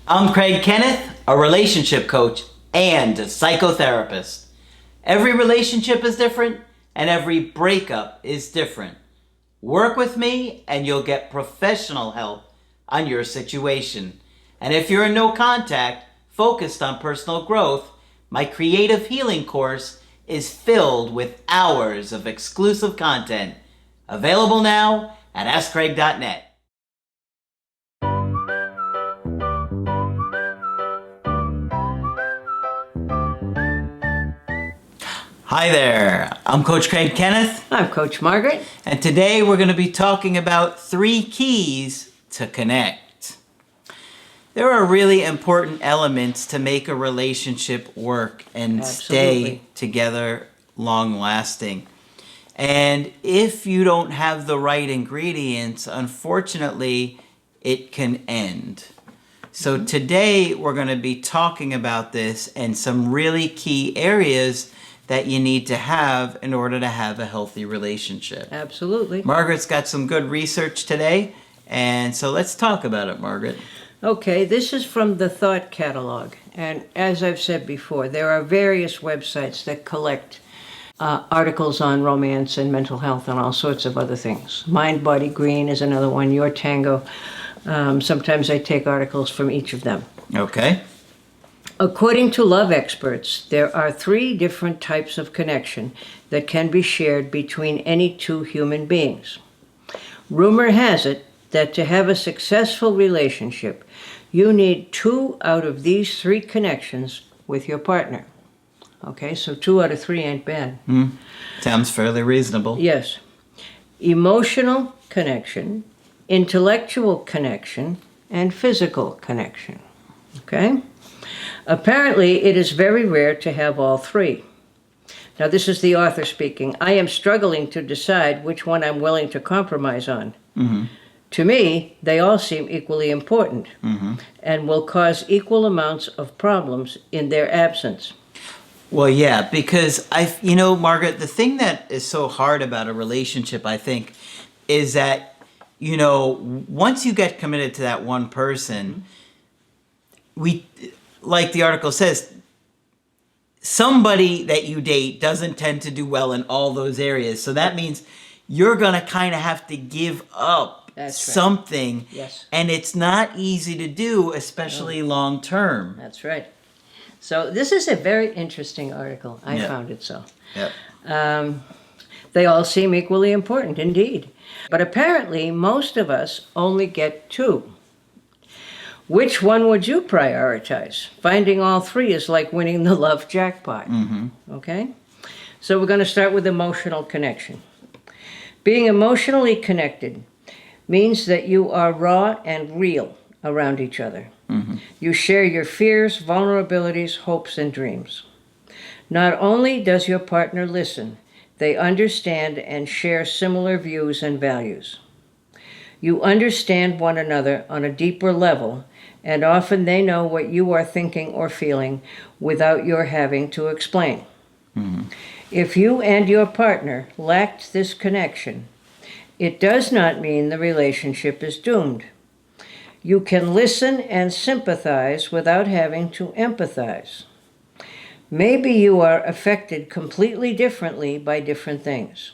I'm Craig Kenneth, a relationship coach and a psychotherapist. Every relationship is different and every breakup is different. Work with me and you'll get professional help on your situation. And if you're in no contact, focused on personal growth, my creative healing course is filled with hours of exclusive content. Available now at AskCraig.net. Hi there, I'm Coach Craig Kenneth. I'm Coach Margaret. And today we're going to be talking about 3 keys to connect. There are really important elements to make a relationship work and stay together long lasting. And if you don't have the right ingredients, unfortunately, it can end. So today we're going to be talking about this and some really key areas that you need to have in order to have a healthy relationship. Absolutely. Margaret's got some good research today, and so let's talk about it, Margaret. Okay, this is from the Thought Catalog. And as I've said before, there are various websites that collect articles on romance and mental health and all sorts of other things. Mind, Body, Green is another one, Your Tango. Sometimes I take articles from each of them. Okay. According to love experts, there are 3 different types of connection that can be shared between any 2 human beings. Rumor has it that to have a successful relationship, you need 2 out of these 3 connections with your partner. Okay, so 2 out of 3 ain't bad. Sounds fairly reasonable. Yes. Emotional connection, intellectual connection, and physical connection. Okay? Apparently, it is very rare to have all 3. Now, this is the author speaking. I am struggling to decide which one I'm willing to compromise on. Mm-hmm. To me, they all seem equally important and will cause equal amounts of problems in their absence. Well, yeah, because Margaret, the thing that is so hard about a relationship, I think, is that, once you get committed to that one person, like the article says, somebody that you date doesn't tend to do well in all those areas. So that means you're going to kind of have to give up something. Right. Yes. And it's not easy to do, especially long term. That's right. So this is a very interesting article. I found it so. Yep. They all seem equally important, indeed. But apparently, most of us only get 2. Which one would you prioritize? Finding all 3 is like winning the love jackpot. Okay? So we're going to start with emotional connection. Being emotionally connected means that you are raw and real around each other. You share your fears, vulnerabilities, hopes, and dreams. Not only does your partner listen, they understand and share similar views and values. You understand one another on a deeper level, and often they know what you are thinking or feeling without your having to explain. If you and your partner lacked this connection, it does not mean the relationship is doomed. You can listen and sympathize without having to empathize. Maybe you are affected completely differently by different things.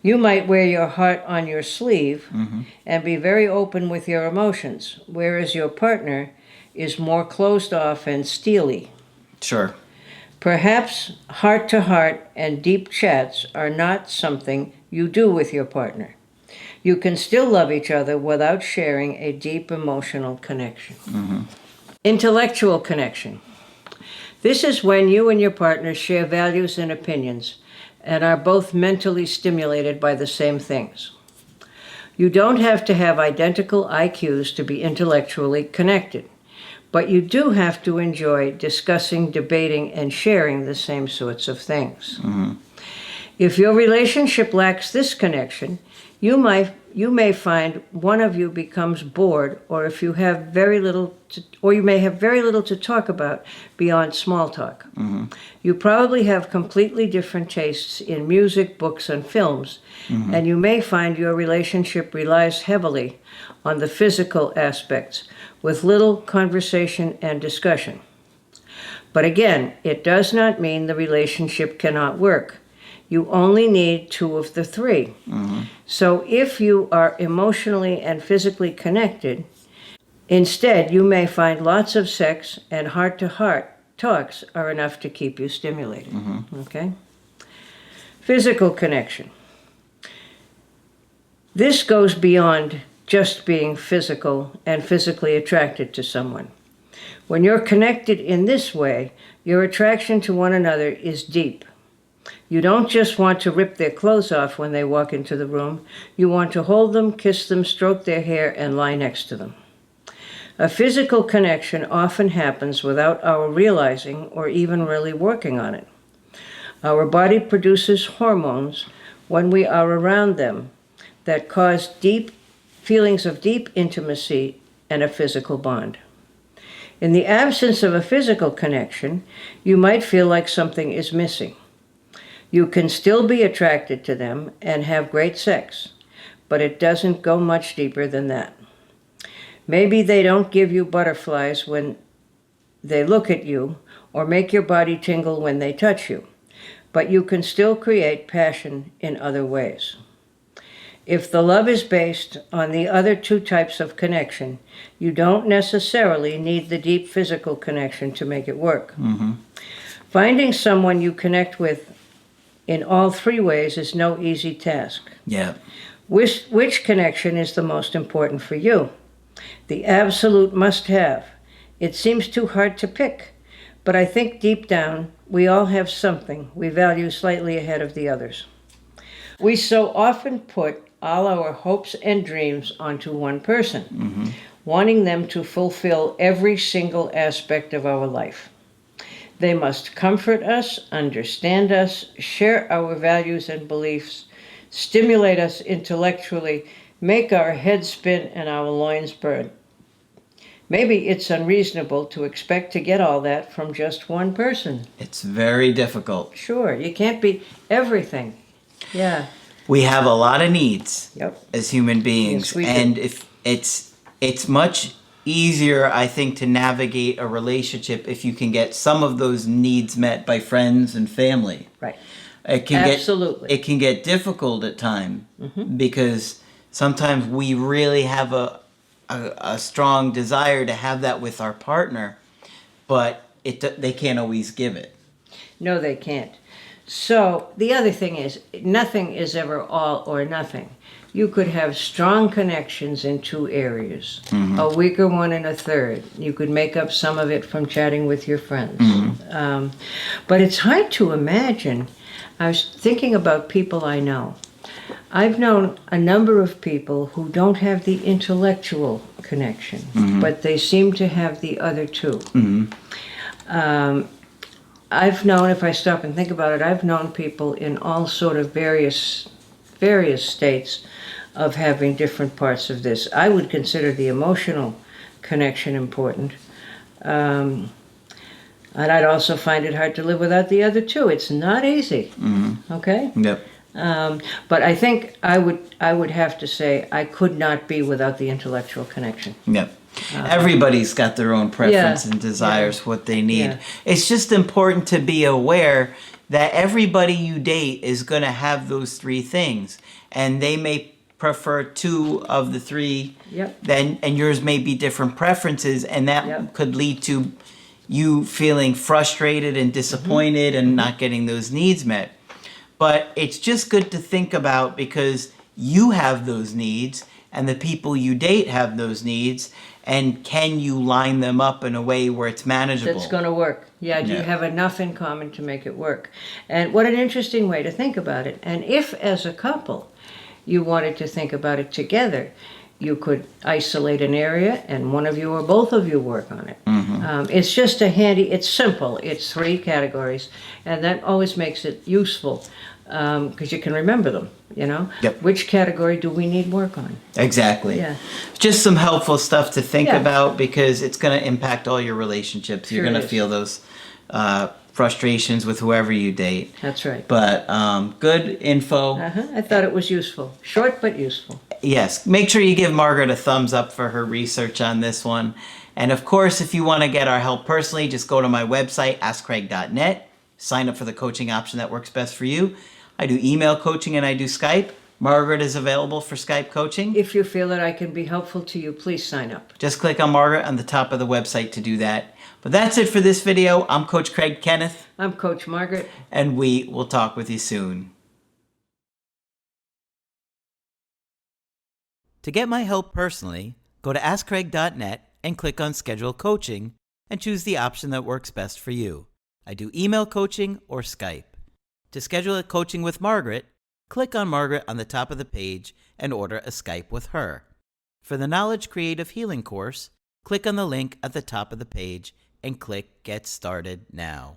You might wear your heart on your sleeve and be very open with your emotions, whereas your partner is more closed off and steely. Sure. Perhaps heart-to-heart and deep chats are not something you do with your partner. You can still love each other without sharing a deep emotional connection. Intellectual connection. This is when you and your partner share values and opinions and are both mentally stimulated by the same things. You don't have to have identical IQs to be intellectually connected, but you do have to enjoy discussing, debating, and sharing the same sorts of things. If your relationship lacks this connection, you may find one of you becomes bored, or if you have very little you may have very little to talk about beyond small talk. You probably have completely different tastes in music, books, and films, and you may find your relationship relies heavily on the physical aspects, with little conversation and discussion. But again, it does not mean the relationship cannot work. You only need 2 of the 3. So if you are emotionally and physically connected, instead you may find lots of sex and heart-to-heart talks are enough to keep you stimulated. Okay? Physical connection. This goes beyond just being physical and physically attracted to someone. When you're connected in this way, your attraction to one another is deep. You don't just want to rip their clothes off when they walk into the room. You want to hold them, kiss them, stroke their hair, and lie next to them. A physical connection often happens without our realizing or even really working on it. Our body produces hormones when we are around them that cause deep feelings of deep intimacy and a physical bond. In the absence of a physical connection, you might feel like something is missing. You can still be attracted to them and have great sex, but it doesn't go much deeper than that. Maybe they don't give you butterflies when they look at you or make your body tingle when they touch you, but you can still create passion in other ways. If the love is based on the other 2 types of connection, you don't necessarily need the deep physical connection to make it work. Finding someone you connect with in all 3 ways is no easy task. Yeah. Which connection is the most important for you? The absolute must-have. It seems too hard to pick, but I think deep down we all have something we value slightly ahead of the others. We so often put all our hopes and dreams onto one person, wanting them to fulfill every single aspect of our life. They must comfort us, understand us, share our values and beliefs, stimulate us intellectually, make our heads spin and our loins burn. Maybe it's unreasonable to expect to get all that from just one person. It's very difficult. Sure, you can't be everything. Yeah. We have a lot of needs Yep. as human beings, Yes, we do. and if it's much easier, I think, to navigate a relationship if you can get some of those needs met by friends and family. Right. It can get difficult at times because sometimes we really have a strong desire to have that with our partner, but they can't always give it. No, they can't. So the other thing is, nothing is ever all or nothing. You could have strong connections in 2 areas, a weaker one in a third. You could make up some of it from chatting with your friends. But it's hard to imagine. I was thinking about people I know. I've known a number of people who don't have the intellectual connection, but they seem to have the other 2. I've known, if I stop and think about it, I've known people in all sort of various states of having different parts of this. I would consider the emotional connection important. And I'd also find it hard to live without the other 2. It's not easy. Okay? Yep. But I think I would have to say I could not be without the intellectual connection. Yep. Everybody's got their own preference and desires, what they need. Yeah. It's just important to be aware that everybody you date is going to have those 3 things, and they may prefer 2 of the 3. Yep. And yours may be different preferences, and that could lead to you feeling frustrated and disappointed and not getting those needs met. But it's just good to think about, because you have those needs and the people you date have those needs, and can you line them up in a way where it's manageable? That's going to work. Yeah, do you have enough in common to make it work? And what an interesting way to think about it. And if, as a couple, you wanted to think about it together, you could isolate an area and one of you or both of you work on it. It's just it's simple. It's 3 categories, and that always makes it useful because you can remember them, Yep. Which category do we need work on? Exactly. Yeah. Just some helpful stuff to think Yeah. about, because it's going to impact all your relationships. You're Sure going to is. feel those frustrations with whoever you date. That's right. But good info. I thought it was useful. Short but useful. Yes, make sure you give Margaret a thumbs up for her research on this one. And of course, if you want to get our help personally, just go to my website, askcraig.net. Sign up for the coaching option that works best for you. I do email coaching and I do Skype. Margaret is available for Skype coaching. If you feel that I can be helpful to you, please sign up. Just click on Margaret on the top of the website to do that. But that's it for this video. I'm Coach Craig Kenneth. I'm Coach Margaret. And we will talk with you soon. To get my help personally, go to askcraig.net and click on Schedule Coaching and choose the option that works best for you. I do email coaching or Skype. To schedule a coaching with Margaret, click on Margaret on the top of the page and order a Skype with her. For the Knowledge Creative Healing course, click on the link at the top of the page and click Get Started Now.